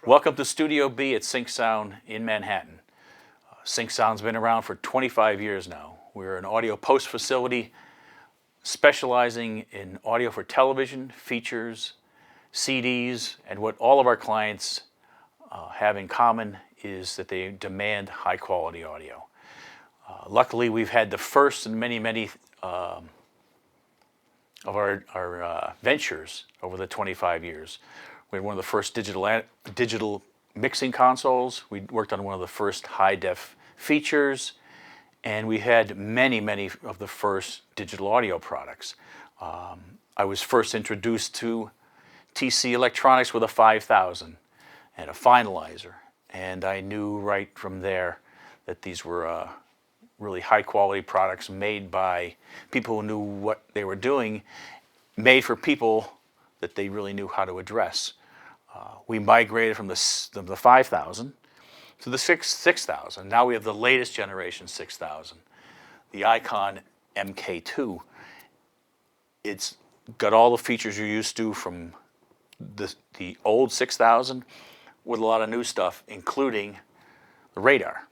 Welcome to Studio B at Sync Sound in Manhattan. Sync Sound's been around for 25 years now. We're an audio post facility specializing in audio for television, features, CDs, and what all of our clients have in common is that they demand high quality audio. Luckily, we've had the first in many of our ventures over the 25 years. We had one of the first digital mixing consoles. We worked on one of the first high-def features, and we had many of the first digital audio products. I was first introduced to TC Electronics with a 5000 and a finalizer, and I knew right from there that these were really high-quality products made by people who knew what they were doing, made for people that they really knew how to address. We migrated from the 5000 to the 6000. Now we have the latest generation 6000, the Icon MK2. It's got all the features you're used to from the old 6000 with a lot of new stuff, including the radar.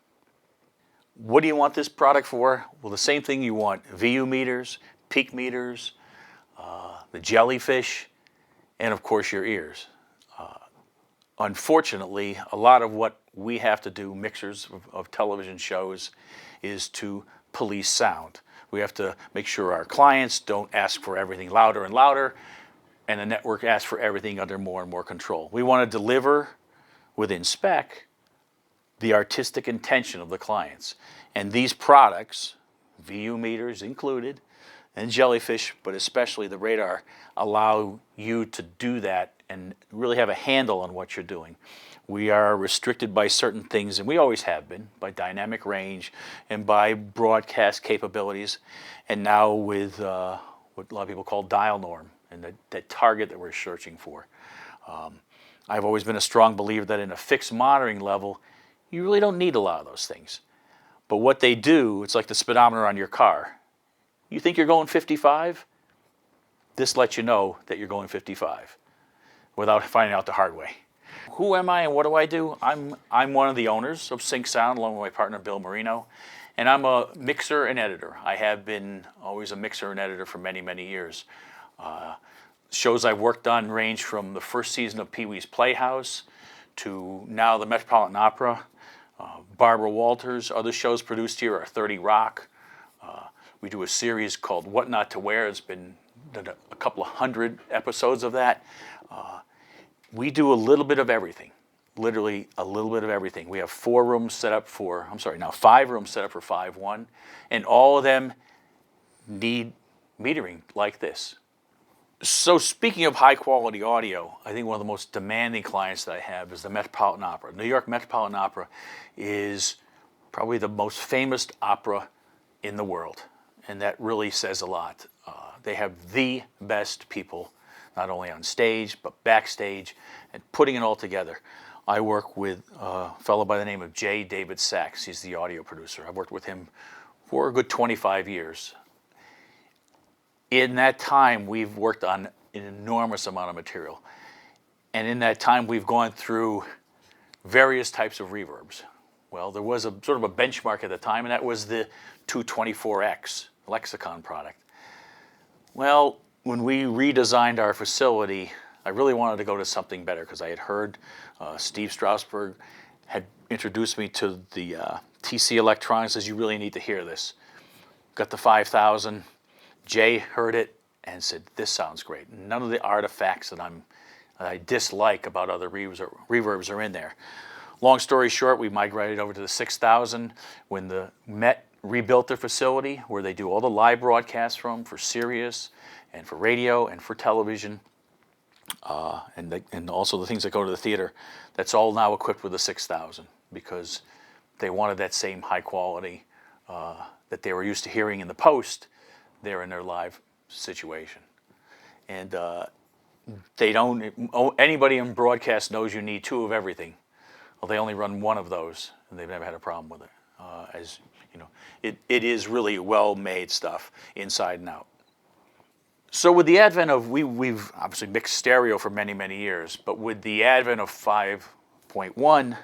What do you want this product for? Well, the same thing you want: VU meters, peak meters, the jellyfish, and of course your ears. Unfortunately, a lot of what we have to do, mixers of television shows, is to police sound. We have to make sure our clients don't ask for everything louder and louder, and the network asks for everything under more and more control. We want to deliver within spec the artistic intention of the clients. And these products, VU meters included, and jellyfish, but especially the radar, allow you to do that and really have a handle on what you're doing. We are restricted by certain things, and we always have been, by dynamic range and by broadcast capabilities, and now with what a lot of people call dial norm and that target that we're searching for. I've always been a strong believer that in a fixed monitoring level, you really don't need a lot of those things. But what they do, it's like the speedometer on your car. You think you're going 55? This lets you know that you're going 55 without finding out the hard way. Who am I and what do I do? I'm one of the owners of Sync Sound along with my partner Bill Marino, and I'm a mixer and editor. I have been always a mixer and editor for many years. Shows I've worked on range from the first season of Pee-wee's Playhouse to now the Metropolitan Opera, Barbara Walters. Other shows produced here are 30 Rock. We do a series called What Not to Wear. It's been a couple of hundred episodes of that. We do a little bit of everything, literally a little bit of everything. We have 5 rooms set up for 5.1, and all of them need metering like this. So speaking of high quality audio, I think one of the most demanding clients that I have is the Metropolitan Opera. New York Metropolitan Opera is probably the most famous opera in the world, and that really says a lot. They have the best people, not only on stage, but backstage, and putting it all together. I work with a fellow by the name of J. David Sachs. He's the audio producer. I've worked with him for a good 25 years. In that time, we've worked on an enormous amount of material. And in that time, we've gone through various types of reverbs. Well, there was a sort of a benchmark at the time, and that was the 224X Lexicon product. Well, when we redesigned our facility, I really wanted to go to something better because I had heard Steve Strasberg had introduced me to the TC Electronics, says you really need to hear this. Got the 5000. Jay heard it and said, this sounds great. None of the artifacts that I dislike about other reverbs are in there. Long story short, we migrated over to the 6000 when the Met rebuilt their facility where they do all the live broadcasts from for Sirius and for radio and for television, and also the things that go to the theater. That's all now equipped with the 6000 because they wanted that same high quality that they were used to hearing in the post there in their live situation. And anybody in broadcast knows you need 2 of everything. Well, they only run 1 of those, and they've never had a problem with it. As you know, it is really well-made stuff inside and out. So with the advent of, we've obviously mixed stereo for many years, but with the advent of 5 Point one,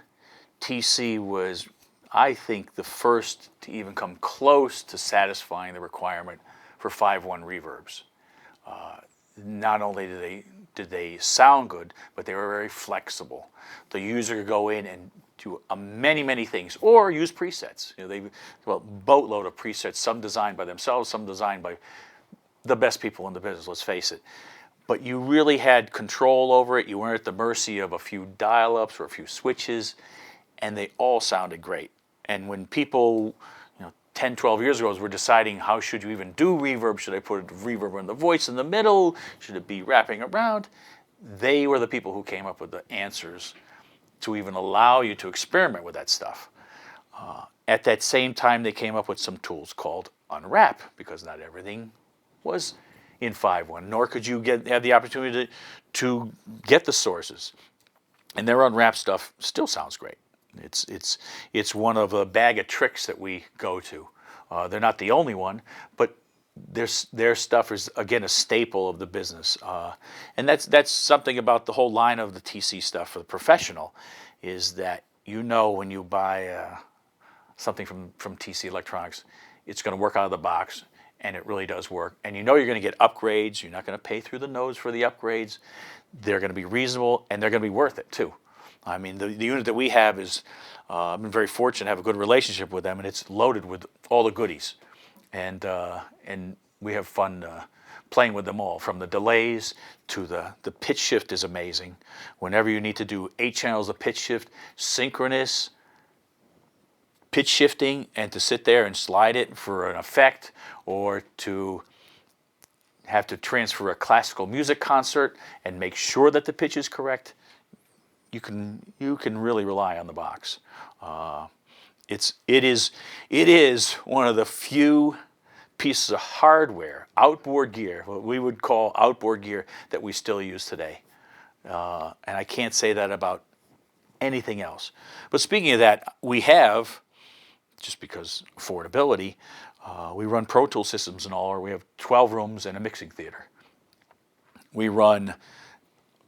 TC was, I think, the first to even come close to satisfying the requirement for 5.1 reverbs. Not only did they sound good, but they were very flexible. The user could go in and do many things, or use presets. Boatload of presets. Some designed by themselves, some designed by the best people in the business. Let's face it. But you really had control over it. You weren't at the mercy of a few dial-ups or a few switches, and they all sounded great. And when people, 10, 12 years ago, were deciding how should you even do reverb, should I put a reverb on the voice in the middle, should it be wrapping around, they were the people who came up with the answers to even allow you to experiment with that stuff. At that same time, they came up with some tools called Unwrap, because not everything was in 5.1, nor could you have the opportunity to get the sources. And their Unwrapped stuff still sounds great. It's one of a bag of tricks that we go to. They're not the only one, but their stuff is, again, a staple of the business. And that's something about the whole line of the TC stuff for the professional, is that when you buy something from TC Electronics, it's going to work out of the box. And it really does work. And you're going to get upgrades. You're not going to pay through the nose for the upgrades. They're going to be reasonable, and they're going to be worth it, too. I mean, the unit that we have is, I've been very fortunate to have a good relationship with them, and it's loaded with all the goodies. And we have fun playing with them all, from the delays to the pitch shift is amazing. Whenever you need to do 8 channels of pitch shift, synchronous pitch shifting, and to sit there and slide it for an effect, or to have to transfer a classical music concert and make sure that the pitch is correct, you can really rely on the box. It is one of the few pieces of hardware, outboard gear, what we would call outboard gear, that we still use today. And I can't say that about anything else. But speaking of that, we have, just because affordability, we run Pro Tool systems and all. We have 12 rooms and a mixing theater. We run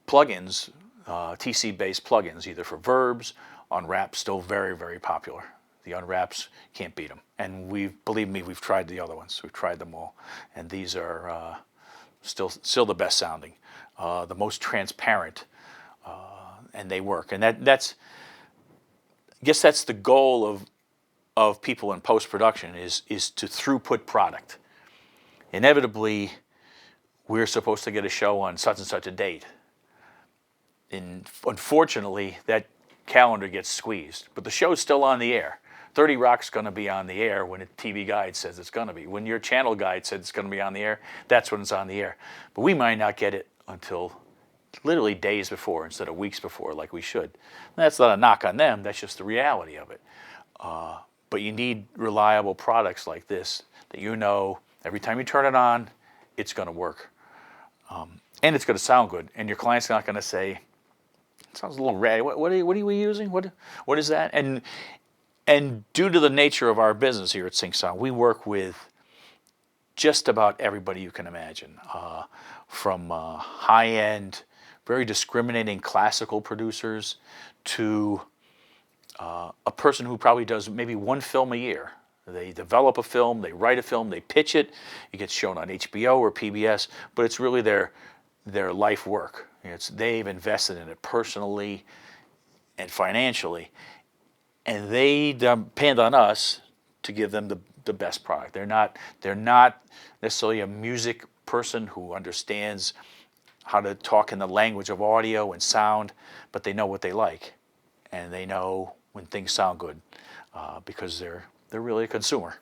plugins, TC-based plugins, either for verbs, Unwraps, still very popular. The Unwraps, can't beat them. And believe me, we've tried the other ones. We've tried them all. And these are still the best sounding, the most transparent, and they work. And I guess that's the goal of people in post-production, is to throughput product. Inevitably, we're supposed to get a show on such and such a date. And unfortunately, that calendar gets squeezed. But the show's still on the air. 30 Rock's going to be on the air when a TV guide says it's going to be. When your channel guide says it's going to be on the air, that's when it's on the air. But we might not get it until literally days before instead of weeks before, like we should. And that's not a knock on them. That's just the reality of it. But you need reliable products like this that every time you turn it on, it's going to work. And it's going to sound good. And your client's not going to say, it sounds a little ratty. What are we using? What is that? And due to the nature of our business here at Sync Sound, we work with just about everybody you can imagine, from high-end, very discriminating classical producers to a person who probably does maybe one film a year. They develop a film, they write a film, they pitch it. It gets shown on HBO or PBS, but it's really their life work. They've invested in it personally and financially, and they depend on us to give them the best product. They're not necessarily a music person who understands how to talk in the language of audio and sound, but they know what they like, and they know when things sound good, because they're really a consumer.